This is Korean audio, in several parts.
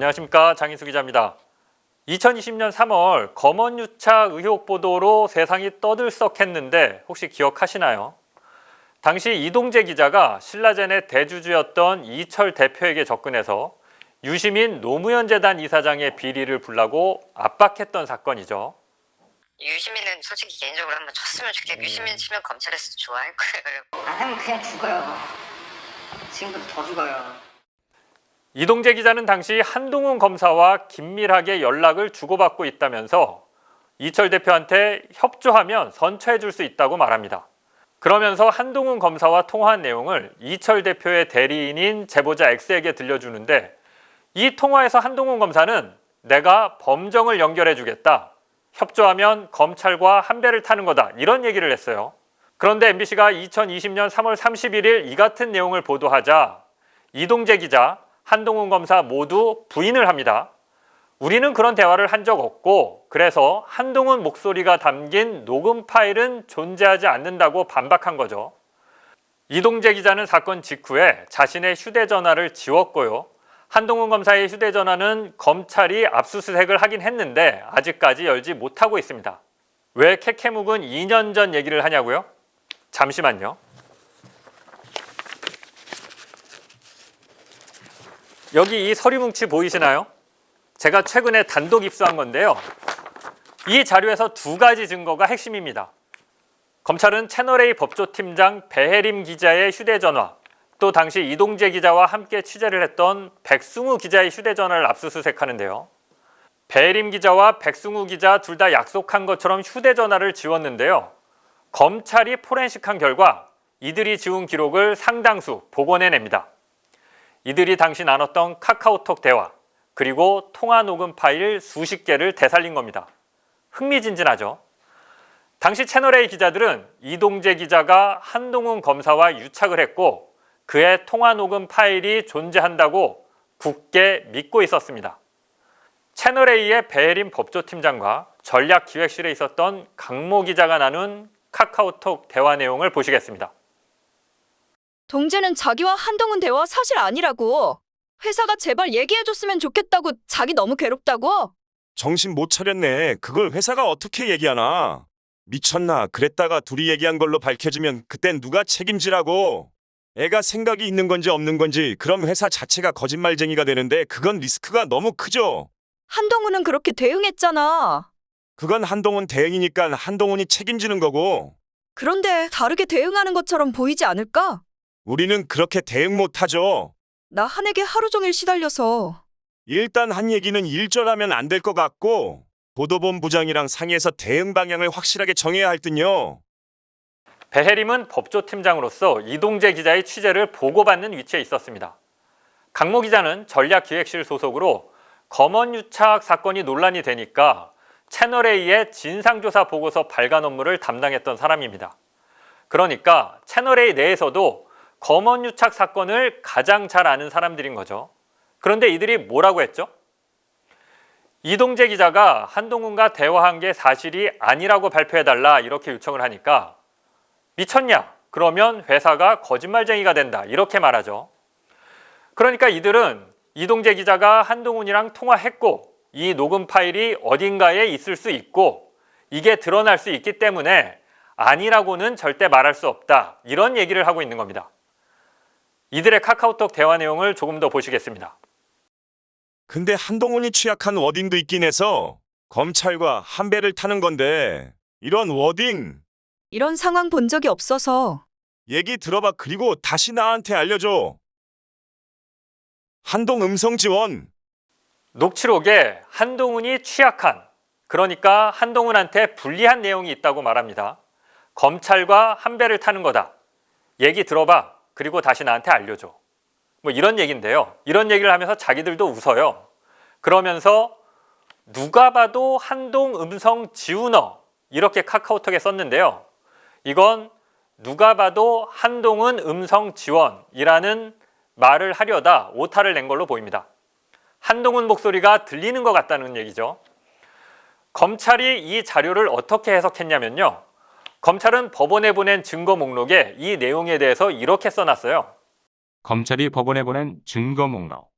안녕하십니까, 장인수 기자입니다. 2020년 3월 검언유착 의혹 보도로 세상이 떠들썩했는데 혹시 기억하시나요? 당시 이동재 기자가 신라젠의 대주주였던 이철 대표에게 접근해서 유시민 노무현 재단 이사장의 비리를 불라고 압박했던 사건이죠. 유시민은 솔직히 개인적으로 한번 쳤으면 좋겠고 유시민 치면 검찰에서 좋아할 거예요. 안 하면 그냥 죽어요. 지금부터 더 죽어요. 이동재 기자는 당시 한동훈 검사와 긴밀하게 연락을 주고받고 있다면서 이철 대표한테 협조하면 선처해 줄 수 있다고 말합니다. 그러면서 한동훈 검사와 통화한 내용을 이철 대표의 대리인인 제보자 X에게 들려주는데 이 통화에서 한동훈 검사는 내가 범정을 연결해 주겠다. 협조하면 검찰과 한 배를 타는 거다. 이런 얘기를 했어요. 그런데 MBC가 2020년 3월 31일 이 같은 내용을 보도하자 이동재 기자, 한동훈 검사 모두 부인을 합니다. 우리는 그런 대화를 한 적 없고 그래서 한동훈 목소리가 담긴 녹음 파일은 존재하지 않는다고 반박한 거죠. 이동재 기자는 사건 직후에 자신의 휴대전화를 지웠고요. 한동훈 검사의 휴대전화는 검찰이 압수수색을 하긴 했는데 아직까지 열지 못하고 있습니다. 왜 캐캐묵은 2년 전 얘기를 하냐고요? 잠시만요. 여기 이 서류 뭉치 보이시나요? 제가 최근에 단독 입수한 건데요. 이 자료에서 두 가지 증거가 핵심입니다. 검찰은 채널A 법조팀장 배혜림 기자의 휴대전화, 또 당시 이동재 기자와 함께 취재를 했던 백승우 기자의 휴대전화를 압수수색하는데요. 배혜림 기자와 백승우 기자 둘 다 약속한 것처럼 휴대전화를 지웠는데요. 검찰이 포렌식한 결과 이들이 지운 기록을 상당수 복원해냅니다. 이들이 당시 나눴던 카카오톡 대화, 그리고 통화 녹음 파일 수십 개를 되살린 겁니다. 흥미진진하죠? 당시 채널A 기자들은 이동재 기자가 한동훈 검사와 유착을 했고 그의 통화 녹음 파일이 존재한다고 굳게 믿고 있었습니다. 채널A의 배혜림 법조팀장과 전략기획실에 있었던 강모 기자가 나눈 카카오톡 대화 내용을 보시겠습니다. 동재는 자기와 한동훈 대화 사실 아니라고. 회사가 제발 얘기해줬으면 좋겠다고. 자기 너무 괴롭다고. 정신 못 차렸네. 그걸 회사가 어떻게 얘기하나. 미쳤나. 그랬다가 둘이 얘기한 걸로 밝혀지면 그땐 누가 책임지라고. 애가 생각이 있는 건지 없는 건지 그럼 회사 자체가 거짓말쟁이가 되는데 그건 리스크가 너무 크죠. 한동훈은 그렇게 대응했잖아. 그건 한동훈 대행이니까 한동훈이 책임지는 거고 그런데 다르게 대응하는 것처럼 보이지 않을까? 우리는 그렇게 대응 못하죠. 나 한에게 하루 종일 시달려서. 일단 한 얘기는 일절하면 안 될 것 같고 보도본부장이랑 상의해서 대응 방향을 확실하게 정해야 할 듯요. 배혜림은 법조팀장으로서 이동재 기자의 취재를 보고받는 위치에 있었습니다. 강모 기자는 전략기획실 소속으로 검언유착 사건이 논란이 되니까 채널A의 진상조사 보고서 발간 업무를 담당했던 사람입니다. 그러니까 채널A 내에서도 검언유착 사건을 가장 잘 아는 사람들인 거죠. 그런데 이들이 뭐라고 했죠? 이동재 기자가 한동훈과 대화한 게 사실이 아니라고 발표해달라 이렇게 요청을 하니까 미쳤냐? 그러면 회사가 거짓말쟁이가 된다 이렇게 말하죠. 그러니까 이들은 이동재 기자가 한동훈이랑 통화했고 이 녹음 파일이 어딘가에 있을 수 있고 이게 드러날 수 있기 때문에 아니라고는 절대 말할 수 없다 이런 얘기를 하고 있는 겁니다. 이들의 카카오톡 대화 내용을 조금 더 보시겠습니다. 근데 한동훈이 취약한 워딩도 있긴 해서 검찰과 한 배를 타는 건데 이런 워딩 이런 상황 본 적이 없어서. 얘기 들어봐. 그리고 다시 나한테 알려줘. 한동 음성 지원. 녹취록에 한동훈이 취약한, 그러니까 한동훈한테 불리한 내용이 있다고 말합니다. 검찰과 한 배를 타는 거다. 얘기 들어봐. 그리고 다시 나한테 알려줘. 뭐 이런 얘기인데요. 이런 얘기를 하면서 자기들도 웃어요. 그러면서 누가 봐도 한동 음성 지우너 이렇게 카카오톡에 썼는데요. 이건 누가 봐도 한동훈 음성 지원이라는 말을 하려다 오타를 낸 걸로 보입니다. 한동훈 목소리가 들리는 것 같다는 얘기죠. 검찰이 이 자료를 어떻게 해석했냐면요. 검찰은 법원에 보낸 증거 목록에 이 내용에 대해서 이렇게 써놨어요. 검찰이 법원에 보낸 증거 목록.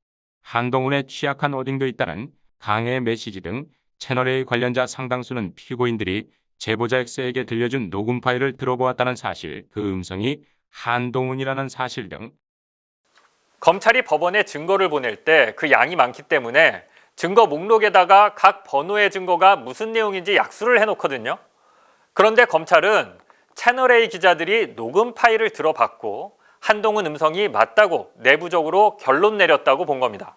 한동훈의 취약한 어딩도 있다는 강의 메시지 등 채널A 관련자 상당수는 피고인들이 제보자 X에게 들려준 녹음 파일을 들어보았다는 사실, 그 음성이 한동훈이라는 사실 등 검찰이 법원에 증거를 보낼 때 그 양이 많기 때문에 증거 목록에다가 각 번호의 증거가 무슨 내용인지 약수를 해놓거든요. 그런데 검찰은 채널A 기자들이 녹음 파일을 들어봤고 한동훈 음성이 맞다고 내부적으로 결론 내렸다고 본 겁니다.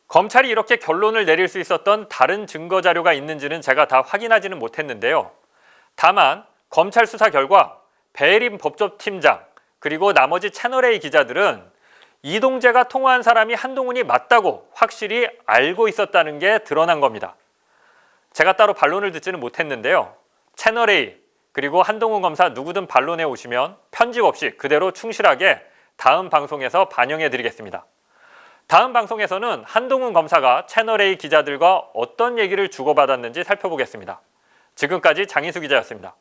검찰이 이렇게 결론을 내릴 수 있었던 다른 증거 자료가 있는지는 제가 다 확인하지는 못했는데요. 다만 검찰 수사 결과 배혜림 법조팀장 그리고 나머지 채널A 기자들은 이동재가 통화한 사람이 한동훈이 맞다고 확실히 알고 있었다는 게 드러난 겁니다. 제가 따로 반론을 듣지는 못했는데요. 채널A 그리고 한동훈 검사 누구든 반론해 오시면 편집 없이 그대로 충실하게 다음 방송에서 반영해 드리겠습니다. 다음 방송에서는 한동훈 검사가 채널A 기자들과 어떤 얘기를 주고받았는지 살펴보겠습니다. 지금까지 장인수 기자였습니다.